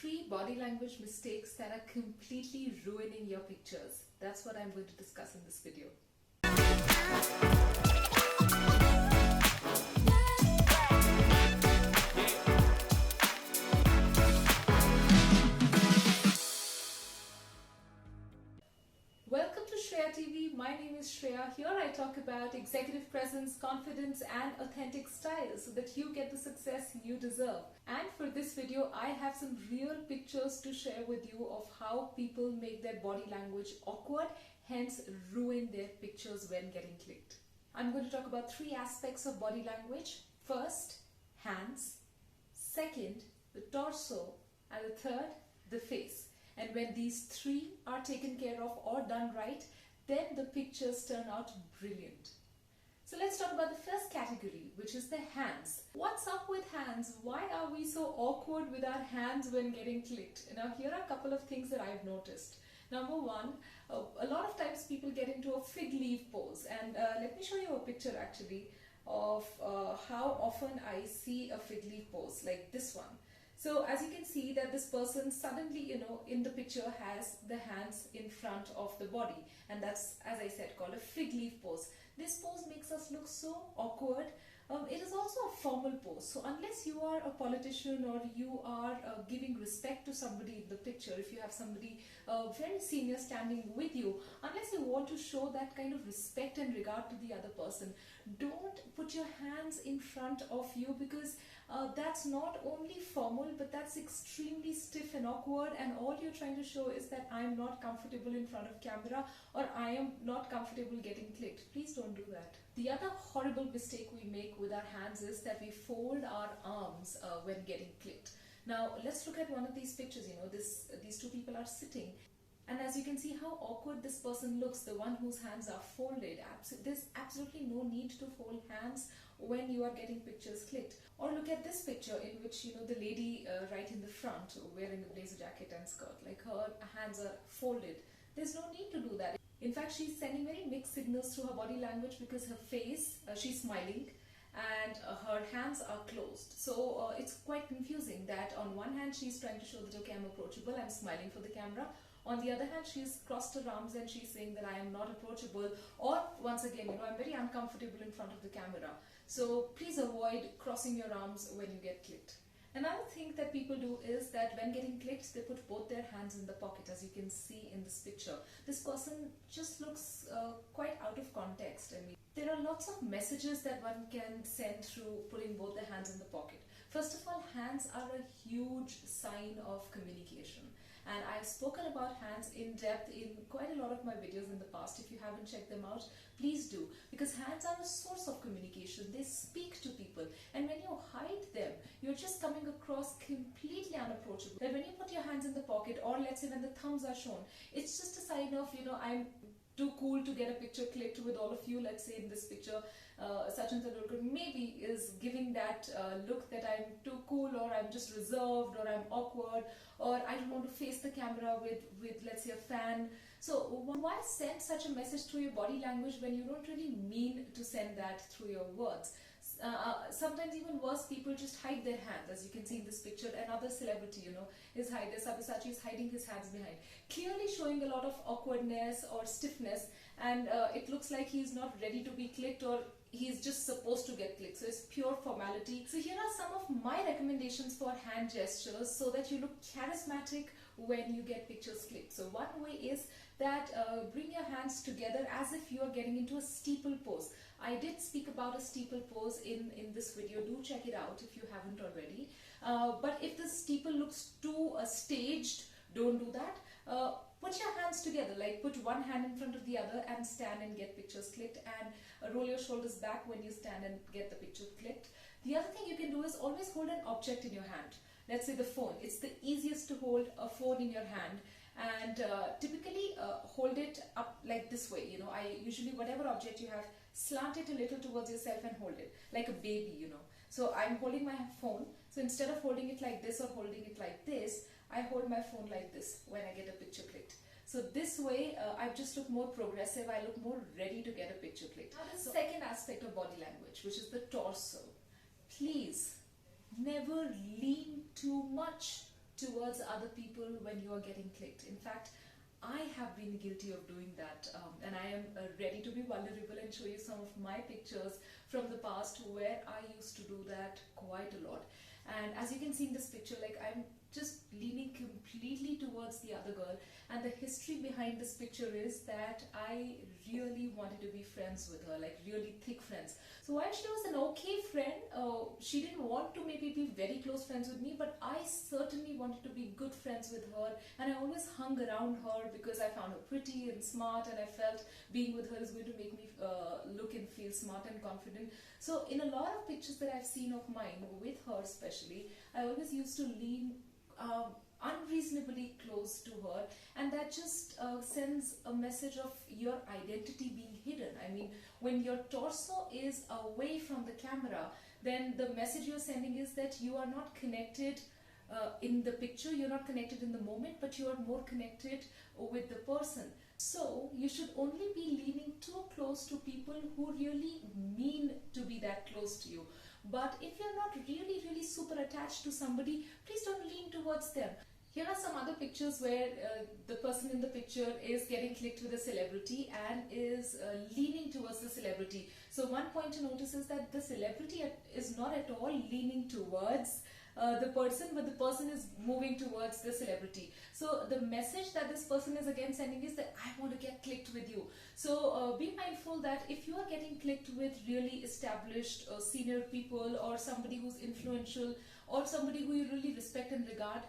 3 body language mistakes that are completely ruining your pictures. That's what I'm going to discuss in this video. Welcome to Shreya TV. My name is Shreya. Here I talk about executive presence, confidence and authentic style so that you get the success you deserve. And for this video, I have some real pictures to share with you of how people make their body language awkward, hence ruin their pictures when getting clicked. I'm going to talk about 3 aspects of body language. First, hands. Second, the torso. And the third, the face. And when these 3 are taken care of or done right, then the pictures turn out brilliant. So let's talk about the first category, which is the hands. What's up with hands? Why are we so awkward with our hands when getting clicked? Now here are a couple of things that I've noticed. Number one, a lot of times people get into a fig leaf pose, and let me show you a picture actually of how often I see a fig leaf pose like this one. So as you can see that this person suddenly, in the picture has the hands in front of the body, and that's, as I said, called a fig leaf pose. This pose makes us look so awkward. It is also a formal pose. So unless you are a politician or you are giving respect to somebody in the picture, if you have somebody very senior standing with you, unless you want to show that kind of respect and regard to the other person, don't put your hands in front of you, because that's not only formal, but that's extremely stiff and awkward, and all you're trying to show is that I'm not comfortable in front of camera, or I am not comfortable getting clicked. Please don't do that. The other horrible mistake we make with our hands is that we fold our arms when getting clicked. Now let's look at one of these pictures. These 2 people are sitting, and as you can see how awkward this person looks, the one whose hands are folded. There's absolutely no need to fold hands when you are getting pictures clicked. Or look at this picture in which the lady right in the front wearing a blazer jacket and skirt, like her hands are folded. There's no need to do that. In fact, she's sending very mixed signals through her body language, because her face, she's smiling, and her hands are closed. So it's quite confusing that on one hand she's trying to show that, okay, I'm approachable, I'm smiling for the camera. On the other hand, she's crossed her arms and she's saying that I am not approachable, or once again, I'm very uncomfortable in front of the camera. So please avoid crossing your arms when you get clicked. Another thing that people do is that when getting clicked, they put both their hands in the pocket, as you can see in this picture. This person just looks quite out of context. I mean, there are lots of messages that one can send through putting both their hands in the pocket. First of all, hands are a huge sign of communication. And I've spoken about hands in depth in quite a lot of my videos in the past. If you haven't checked them out, please do. Because hands are a source of communication. They speak to people. And when you hide them, you're just coming across completely unapproachable. But when you put your hands in the pocket, or let's say when the thumbs are shown, it's just a sign of, I'm too cool to get a picture clicked with all of you. Let's say in this picture, Sachin Tendulkar maybe is giving that look that I'm too cool, or I'm just reserved, or I'm awkward, or I don't want to face the camera with let's say a fan. So why send such a message through your body language when you don't really mean to send that through your words? Sometimes even worse, people just hide their hands, as you can see in this picture. Another celebrity, is hiding. Sabyasachi is hiding his hands behind, clearly showing a lot of awkwardness or stiffness, and it looks like he's not ready to be clicked, or he's just supposed to get clicked. So it's pure formality. So here are some of my recommendations for hand gestures so that you look charismatic when you get pictures clicked. So one way is that bring your hands together as if you are getting into a steeple pose. I did speak about a steeple pose in this video. Do check it out if you haven't already. But if the steeple looks too staged, don't do that. Put your hands together, like put one hand in front of the other and stand and get pictures clicked, and roll your shoulders back when you stand and get the picture clicked. The other thing you can do is always hold an object in your hand. Let's say the phone. It's the easiest to hold a phone in your hand, and typically hold it up like this way. I usually, whatever object you have, slant it a little towards yourself and hold it like a baby. So I'm holding my phone. So instead of holding it like this or holding it like this, I hold my phone like this when I get a picture clicked. So this way, I just look more progressive. I look more ready to get a picture clicked. Now the second aspect of body language, which is the torso. Please never lean too much. towards other people when you are getting clicked. In fact, I have been guilty of doing that, and I am ready to be vulnerable and show you some of my pictures from the past where I used to do that quite a lot. And as you can see in this picture, like, I'm just leaning completely towards the other girl, and the history behind this picture is that I really wanted to be friends with her, like really thick friends. So while she was an okay friend, she didn't want to maybe be very close friends with me, but I certainly wanted to be good friends with her, and I always hung around her because I found her pretty and smart, and I felt being with her is going to make me look and feel smart and confident. So in a lot of pictures that I've seen of mine, with her especially, I always used to lean unreasonably close to her, and that just sends a message of your identity being hidden. I mean, when your torso is away from the camera, then the message you're sending is that you are not connected in the picture, you're not connected in the moment, but you are more connected with the person. So you should only be leaning too close to people who really mean to be that close to you. But if you're not really super attached to somebody, please don't lean towards them. Here are some other pictures where the person in the picture is getting clicked with a celebrity and is leaning towards the celebrity. So one point to notice is that the celebrity is not at all leaning towards the person, but the person is moving towards the celebrity. So the message that this person is again sending is that I want to get clicked with you. So be mindful that if you are getting clicked with really established senior people, or somebody who's influential, or somebody who you really respect and regard,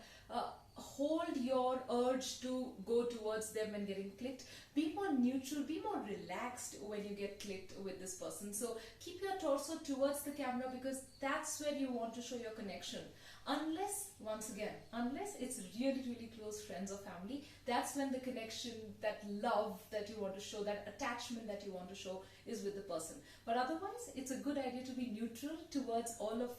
hold your urge to go towards them and getting clicked. Be more neutral, be more relaxed when you get clicked with this person. So keep your torso towards the camera, because that's where you want to show your connection. Unless, once again, unless it's really close friends or family, that's when the connection, that love that you want to show, that attachment that you want to show is with the person. But otherwise, it's a good idea to be neutral towards all of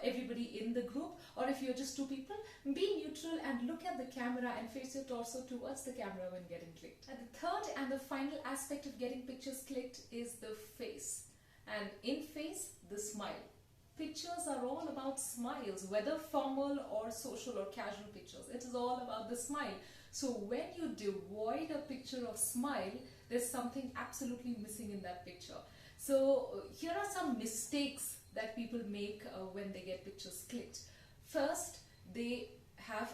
everybody in the group, or if you're just two people, be neutral and look at the camera and face your torso towards the camera when getting clicked. And the third and the final aspect of getting pictures clicked is the face. And in face, the smile. Pictures are all about smiles, whether formal or social or casual pictures. It is all about the smile. So when you devoid a picture of smile, there's something absolutely missing in that picture. So here are some mistakes that people make when they get pictures clicked. First, they have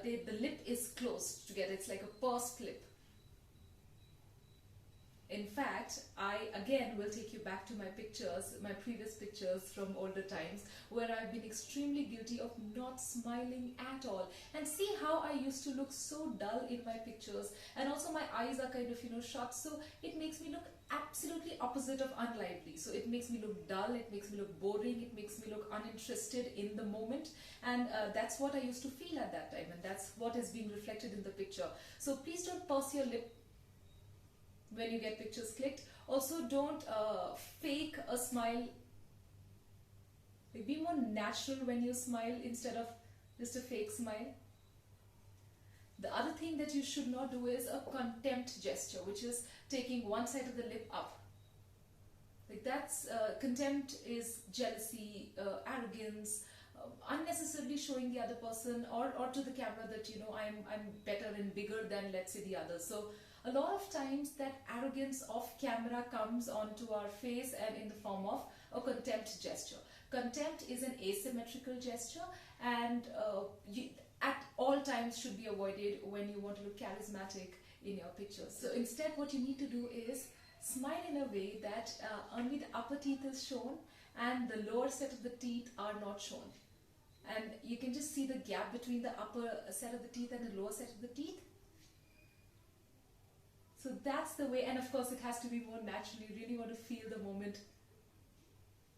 the lip is closed together. It's like a pursed lip. In fact, I again will take you back to my pictures, my previous pictures from older times, where I've been extremely guilty of not smiling at all. And see how I used to look so dull in my pictures, and also my eyes are kind of, shut, so it makes me look absolutely opposite of unlively. So it makes me look dull, it makes me look boring, it makes me look uninterested in the moment, and that's what I used to feel at that time, and that's what is being reflected in the picture. So please don't purse your lip when you get pictures clicked. Also, don't fake a smile. Be more natural when you smile instead of just a fake smile. The other thing that you should not do is a contempt gesture, which is taking one side of the lip up. Like that's contempt is jealousy, arrogance, unnecessarily showing the other person or to the camera that I'm better and bigger than, let's say, the other. So a lot of times that arrogance off camera comes onto our face and in the form of a contempt gesture. Contempt is an asymmetrical gesture, and at all times should be avoided when you want to look charismatic in your pictures. So instead, what you need to do is smile in a way that only the upper teeth is shown and the lower set of the teeth are not shown. And you can just see the gap between the upper set of the teeth and the lower set of the teeth. So that's the way, and of course it has to be more natural. You really want to feel the moment.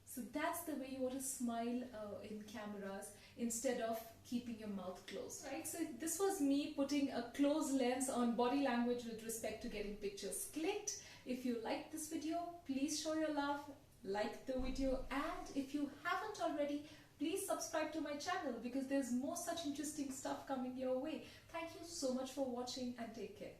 So that's the way you want to smile in cameras instead of keeping your mouth closed. Right, so this was me putting a close lens on body language with respect to getting pictures clicked. If you liked this video, please show your love, like the video, and if you haven't already, please subscribe to my channel, because there's more such interesting stuff coming your way. Thank you so much for watching, and take care.